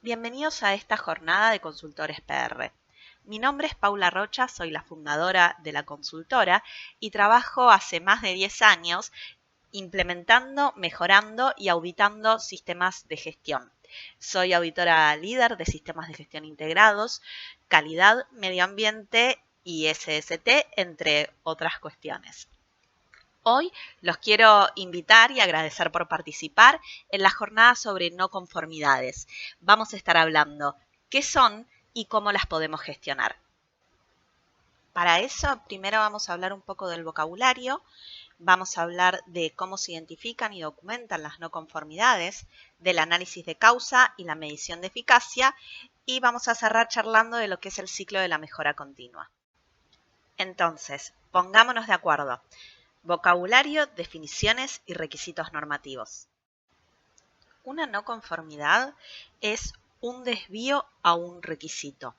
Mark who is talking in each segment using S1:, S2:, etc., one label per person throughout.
S1: Bienvenidos a esta jornada de Consultores PR. Mi nombre es Paula Rocha, soy la fundadora de la consultora y trabajo hace más de 10 años implementando, mejorando y auditando sistemas de gestión. Soy auditora líder de sistemas de gestión integrados, calidad, medio ambiente y SST, entre otras cuestiones. Hoy los quiero invitar y agradecer por participar en la jornada sobre no conformidades. Vamos a estar hablando qué son y cómo las podemos gestionar. Para eso, primero vamos a hablar un poco del vocabulario, vamos a hablar de cómo se identifican y documentan las no conformidades, del análisis de causa y la medición de eficacia, y vamos a cerrar charlando de lo que es el ciclo de la mejora continua. Entonces, pongámonos de acuerdo. Vocabulario, definiciones y requisitos normativos. Una no conformidad es un desvío a un requisito.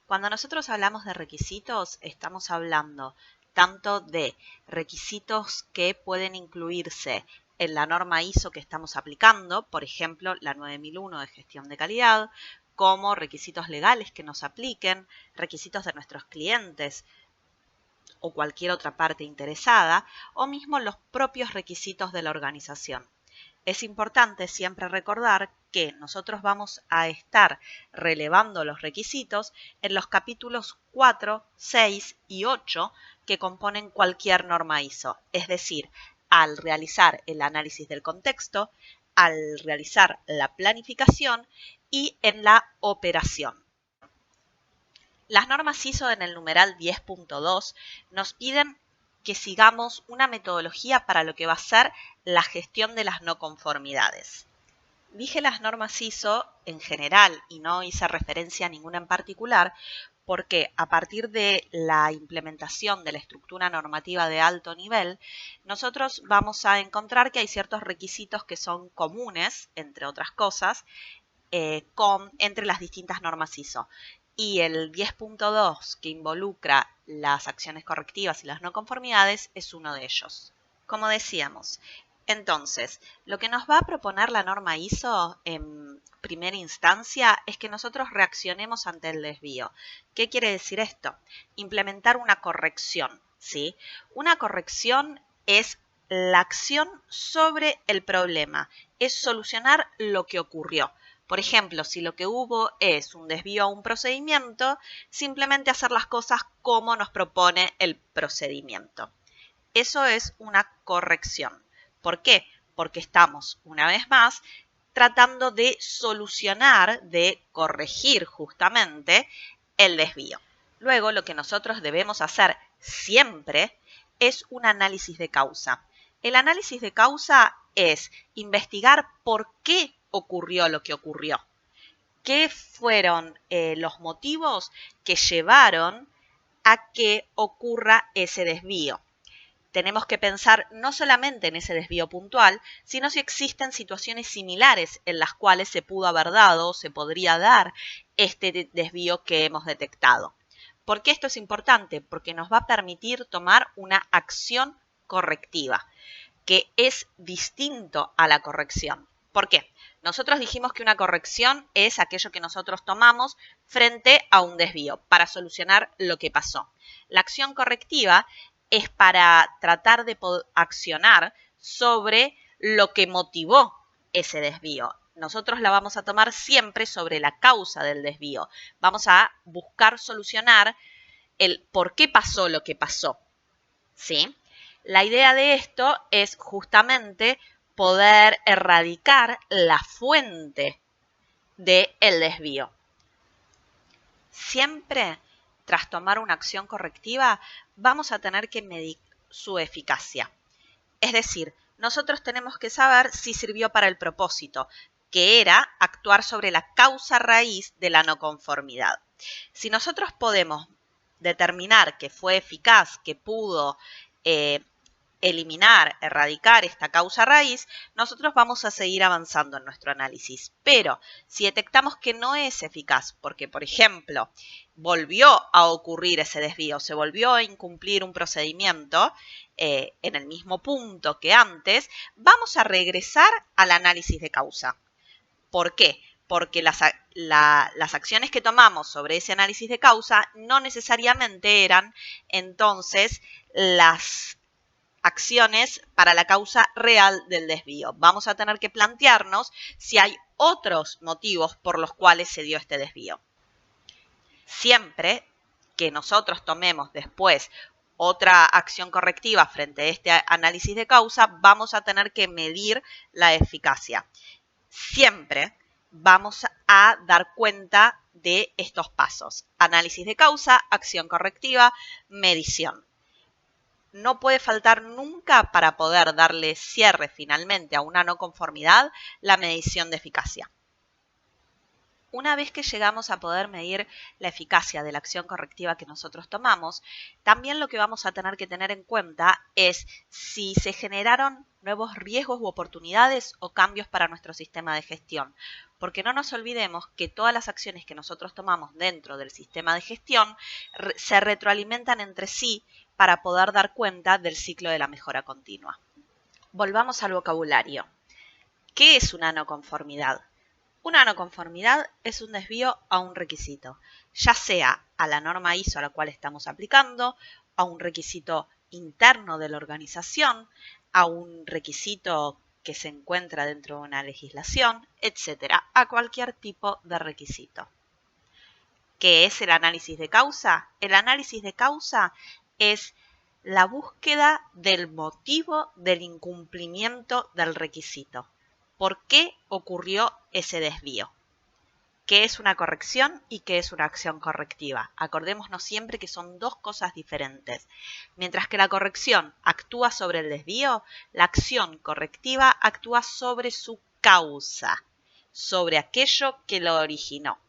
S1: Cuando nosotros hablamos de requisitos, estamos hablando tanto de requisitos que pueden incluirse en la norma ISO que estamos aplicando, por ejemplo, la 9001 de gestión de calidad, como requisitos legales que nos apliquen, requisitos de nuestros clientes, o cualquier otra parte interesada, o mismo los propios requisitos de la organización. Es importante siempre recordar que nosotros vamos a estar relevando los requisitos en los capítulos 4, 6 y 8 que componen cualquier norma ISO, es decir, al realizar el análisis del contexto, al realizar la planificación y en la operación. Las normas ISO en el numeral 10.2 nos piden que sigamos una metodología para lo que va a ser la gestión de las no conformidades. Dije las normas ISO en general y no hice referencia a ninguna en particular porque a partir de la implementación de la estructura normativa de alto nivel, nosotros vamos a encontrar que hay ciertos requisitos que son comunes, entre otras cosas, entre las distintas normas ISO. Y el 10.2, que involucra las acciones correctivas y las no conformidades, es uno de ellos. Como decíamos, entonces, lo que nos va a proponer la norma ISO en primera instancia es que nosotros reaccionemos ante el desvío. ¿Qué quiere decir esto? Implementar una corrección, ¿sí? Una corrección es la acción sobre el problema, es solucionar lo que ocurrió. Por ejemplo, si lo que hubo es un desvío a un procedimiento, simplemente hacer las cosas como nos propone el procedimiento. Eso es una corrección. ¿Por qué? Porque estamos, una vez más, tratando de solucionar, de corregir justamente el desvío. Luego, lo que nosotros debemos hacer siempre es un análisis de causa. El análisis de causa es investigar por qué ocurrió lo que ocurrió. ¿Qué fueron los motivos que llevaron a que ocurra ese desvío? Tenemos que pensar no solamente en ese desvío puntual, sino si existen situaciones similares en las cuales se pudo haber dado o se podría dar este desvío que hemos detectado. ¿Por qué esto es importante? Porque nos va a permitir tomar una acción correctiva, que es distinto a la corrección. ¿Por qué? Nosotros dijimos que una corrección es aquello que nosotros tomamos frente a un desvío para solucionar lo que pasó. La acción correctiva es para tratar de accionar sobre lo que motivó ese desvío. Nosotros la vamos a tomar siempre sobre la causa del desvío. Vamos a buscar solucionar el por qué pasó lo que pasó, ¿sí? La idea de esto es justamente poder erradicar la fuente del desvío. Siempre, tras tomar una acción correctiva, vamos a tener que medir su eficacia. Es decir, nosotros tenemos que saber si sirvió para el propósito, que era actuar sobre la causa raíz de la no conformidad. Si nosotros podemos determinar que fue eficaz, que pudo eliminar, erradicar esta causa raíz, nosotros vamos a seguir avanzando en nuestro análisis. Pero si detectamos que no es eficaz, porque, por ejemplo, volvió a ocurrir ese desvío, se volvió a incumplir un procedimiento en el mismo punto que antes, vamos a regresar al análisis de causa. ¿Por qué? porque las acciones que tomamos sobre ese análisis de causa no necesariamente eran entonces las acciones para la causa real del desvío. Vamos a tener que plantearnos si hay otros motivos por los cuales se dio este desvío. Siempre que nosotros tomemos después otra acción correctiva frente a este análisis de causa, vamos a tener que medir la eficacia. Siempre vamos a dar cuenta de estos pasos: análisis de causa, acción correctiva, medición. No puede faltar nunca, para poder darle cierre finalmente a una no conformidad, la medición de eficacia. Una vez que llegamos a poder medir la eficacia de la acción correctiva que nosotros tomamos, también lo que vamos a tener que tener en cuenta es si se generaron nuevos riesgos u oportunidades o cambios para nuestro sistema de gestión. Porque no nos olvidemos que todas las acciones que nosotros tomamos dentro del sistema de gestión se retroalimentan entre sí para poder dar cuenta del ciclo de la mejora continua. Volvamos al vocabulario. ¿Qué es una no conformidad? Una no conformidad es un desvío a un requisito, ya sea a la norma ISO a la cual estamos aplicando, a un requisito interno de la organización, a un requisito que se encuentra dentro de una legislación, etcétera, a cualquier tipo de requisito. ¿Qué es el análisis de causa? El análisis de causa es la búsqueda del motivo del incumplimiento del requisito. ¿Por qué ocurrió ese desvío? ¿Qué es una corrección y qué es una acción correctiva? Acordémonos siempre que son dos cosas diferentes. Mientras que la corrección actúa sobre el desvío, la acción correctiva actúa sobre su causa, sobre aquello que lo originó.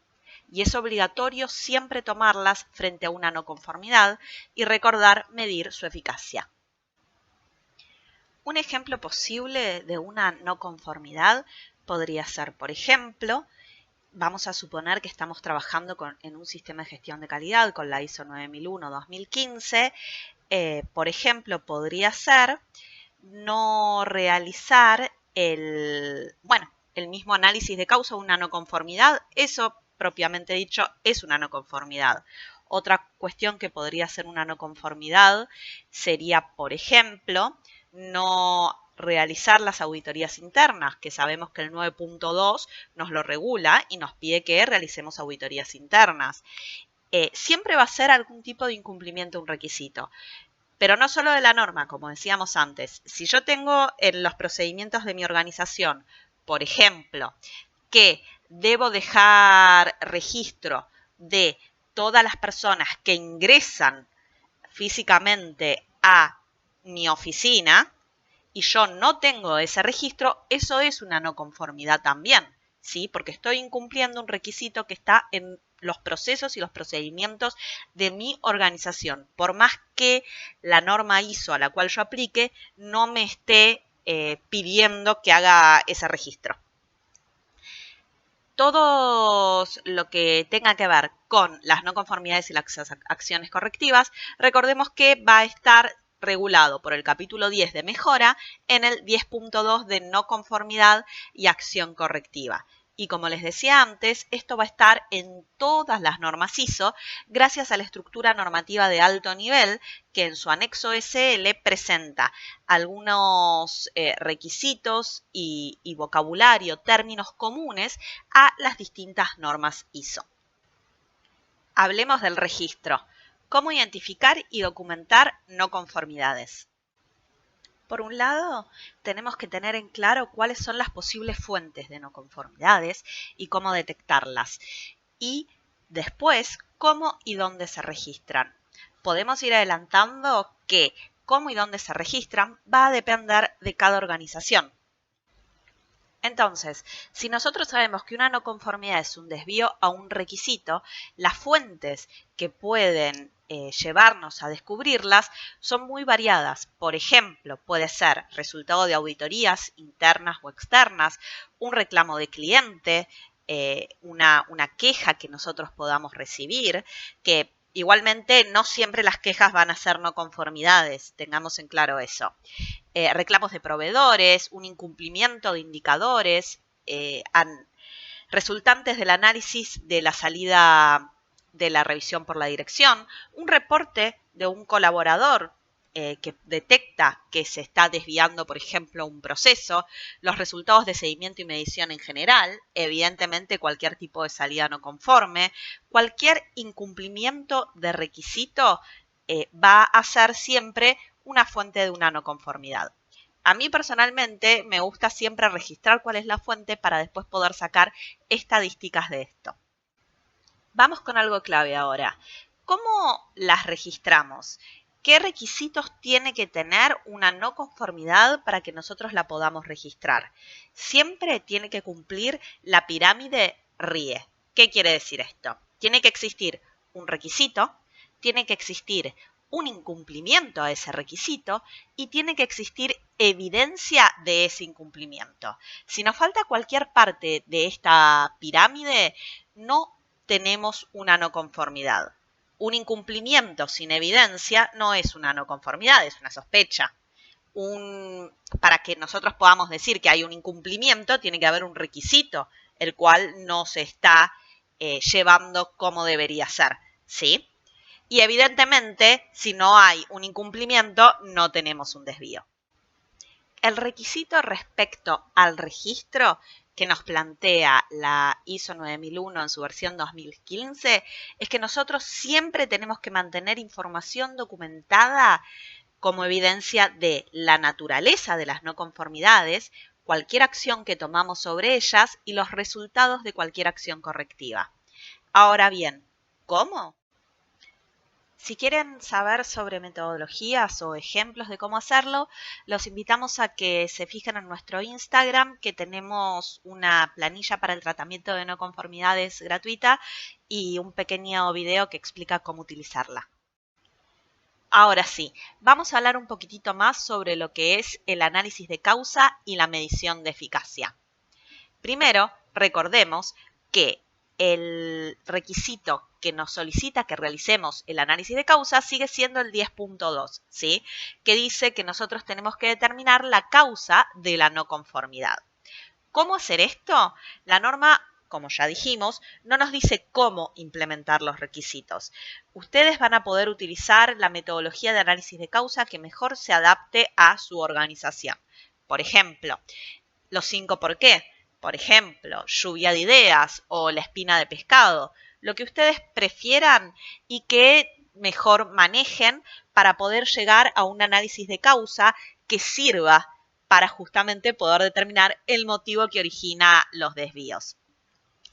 S1: Y es obligatorio siempre tomarlas frente a una no conformidad y recordar medir su eficacia. Un ejemplo posible de una no conformidad podría ser, por ejemplo, vamos a suponer que estamos trabajando en un sistema de gestión de calidad con la ISO 9001-2015. Por ejemplo, podría ser no realizar el mismo análisis de causa, una no conformidad. Eso, propiamente dicho, es una no conformidad. Otra cuestión que podría ser una no conformidad sería, por ejemplo, no realizar las auditorías internas, que sabemos que el 9.2 nos lo regula y nos pide que realicemos auditorías internas. Siempre va a ser algún tipo de incumplimiento de un requisito, pero no solo de la norma, como decíamos antes. Si yo tengo en los procedimientos de mi organización, por ejemplo, que debo dejar registro de todas las personas que ingresan físicamente a mi oficina y yo no tengo ese registro, eso es una no conformidad también, ¿sí? Porque estoy incumpliendo un requisito que está en los procesos y los procedimientos de mi organización, por más que la norma ISO a la cual yo aplique no me esté pidiendo que haga ese registro. Todo lo que tenga que ver con las no conformidades y las acciones correctivas, recordemos que va a estar regulado por el capítulo 10 de mejora en el 10.2 de no conformidad y acción correctiva. Y como les decía antes, esto va a estar en todas las normas ISO gracias a la estructura normativa de alto nivel que en su anexo SL presenta algunos requisitos y vocabulario, términos comunes a las distintas normas ISO. Hablemos del registro. ¿Cómo identificar y documentar no conformidades? Por un lado, tenemos que tener en claro cuáles son las posibles fuentes de no conformidades y cómo detectarlas. Y después, cómo y dónde se registran. Podemos ir adelantando que cómo y dónde se registran va a depender de cada organización. Entonces, si nosotros sabemos que una no conformidad es un desvío a un requisito, las fuentes que pueden llevarnos a descubrirlas son muy variadas. Por ejemplo, puede ser resultado de auditorías internas o externas, un reclamo de cliente, una queja que nosotros podamos recibir, que igualmente no siempre las quejas van a ser no conformidades, tengamos en claro eso. Reclamos de proveedores, un incumplimiento de indicadores, resultantes del análisis de la salida de la revisión por la dirección, un reporte de un colaborador que detecta que se está desviando, por ejemplo, un proceso, los resultados de seguimiento y medición en general, evidentemente cualquier tipo de salida no conforme, cualquier incumplimiento de requisito va a ser siempre una fuente de una no conformidad. A mí personalmente me gusta siempre registrar cuál es la fuente para después poder sacar estadísticas de esto. Vamos con algo clave ahora. ¿Cómo las registramos? ¿Qué requisitos tiene que tener una no conformidad para que nosotros la podamos registrar? Siempre tiene que cumplir la pirámide RIE. ¿Qué quiere decir esto? Tiene que existir un requisito, tiene que existir un incumplimiento a ese requisito y tiene que existir evidencia de ese incumplimiento. Si nos falta cualquier parte de esta pirámide, no tenemos una no conformidad. Un incumplimiento sin evidencia no es una no conformidad, es una sospecha. Para que nosotros podamos decir que hay un incumplimiento, tiene que haber un requisito, el cual no se está llevando como debería ser, ¿sí? Y evidentemente, si no hay un incumplimiento, no tenemos un desvío. El requisito respecto al registro que nos plantea la ISO 9001 en su versión 2015 es que nosotros siempre tenemos que mantener información documentada como evidencia de la naturaleza de las no conformidades, cualquier acción que tomamos sobre ellas y los resultados de cualquier acción correctiva. Ahora bien, ¿cómo? Si quieren saber sobre metodologías o ejemplos de cómo hacerlo, los invitamos a que se fijen en nuestro Instagram, que tenemos una planilla para el tratamiento de no conformidades gratuita y un pequeño video que explica cómo utilizarla. Ahora sí, vamos a hablar un poquitito más sobre lo que es el análisis de causa y la medición de eficacia. Primero, recordemos que el requisito que nos solicita que realicemos el análisis de causa sigue siendo el 10.2, ¿sí? Que dice que nosotros tenemos que determinar la causa de la no conformidad. ¿Cómo hacer esto? La norma, como ya dijimos, no nos dice cómo implementar los requisitos. Ustedes van a poder utilizar la metodología de análisis de causa que mejor se adapte a su organización. Por ejemplo, los 5 por qué. Por ejemplo, lluvia de ideas o la espina de pescado, lo que ustedes prefieran y que mejor manejen para poder llegar a un análisis de causa que sirva para justamente poder determinar el motivo que origina los desvíos.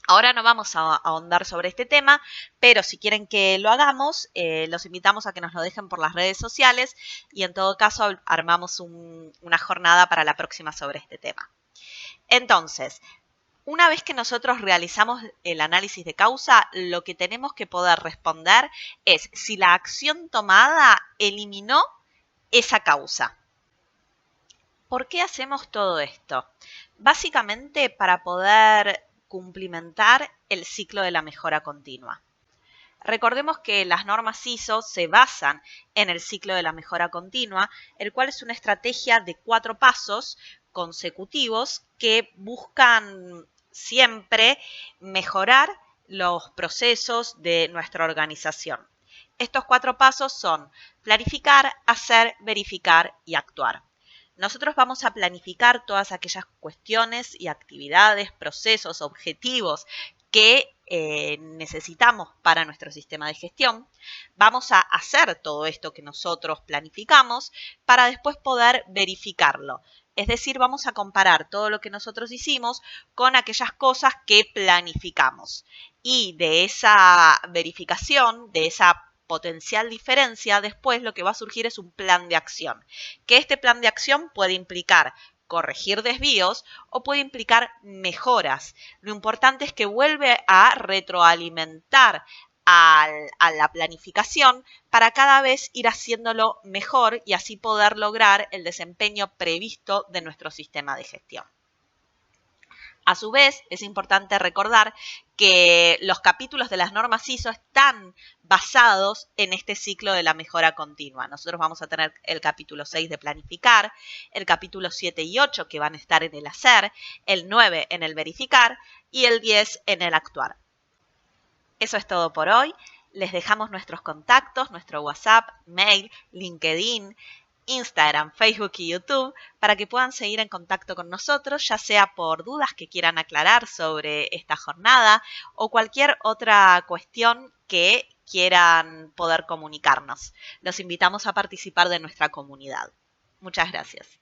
S1: Ahora no vamos a ahondar sobre este tema, pero si quieren que lo hagamos, los invitamos a que nos lo dejen por las redes sociales y en todo caso armamos una jornada para la próxima sobre este tema. Entonces, una vez que nosotros realizamos el análisis de causa, lo que tenemos que poder responder es si la acción tomada eliminó esa causa. ¿Por qué hacemos todo esto? Básicamente para poder cumplimentar el ciclo de la mejora continua. Recordemos que las normas ISO se basan en el ciclo de la mejora continua, el cual es una estrategia de 4 pasos consecutivos que buscan siempre mejorar los procesos de nuestra organización. Estos 4 pasos son planificar, hacer, verificar y actuar. Nosotros vamos a planificar todas aquellas cuestiones y actividades, procesos, objetivos que necesitamos para nuestro sistema de gestión. Vamos a hacer todo esto que nosotros planificamos para después poder verificarlo. Es decir, vamos a comparar todo lo que nosotros hicimos con aquellas cosas que planificamos. Y de esa verificación, de esa potencial diferencia, después lo que va a surgir es un plan de acción. Que este plan de acción puede implicar corregir desvíos o puede implicar mejoras. Lo importante es que vuelve a retroalimentar a la planificación para cada vez ir haciéndolo mejor y así poder lograr el desempeño previsto de nuestro sistema de gestión. A su vez, es importante recordar que los capítulos de las normas ISO están basados en este ciclo de la mejora continua. Nosotros vamos a tener el capítulo 6 de planificar, el capítulo 7 y 8 que van a estar en el hacer, el 9 en el verificar y el 10 en el actuar. Eso es todo por hoy. Les dejamos nuestros contactos, nuestro WhatsApp, mail, LinkedIn, Instagram, Facebook y YouTube para que puedan seguir en contacto con nosotros, ya sea por dudas que quieran aclarar sobre esta jornada o cualquier otra cuestión que quieran poder comunicarnos. Los invitamos a participar de nuestra comunidad. Muchas gracias.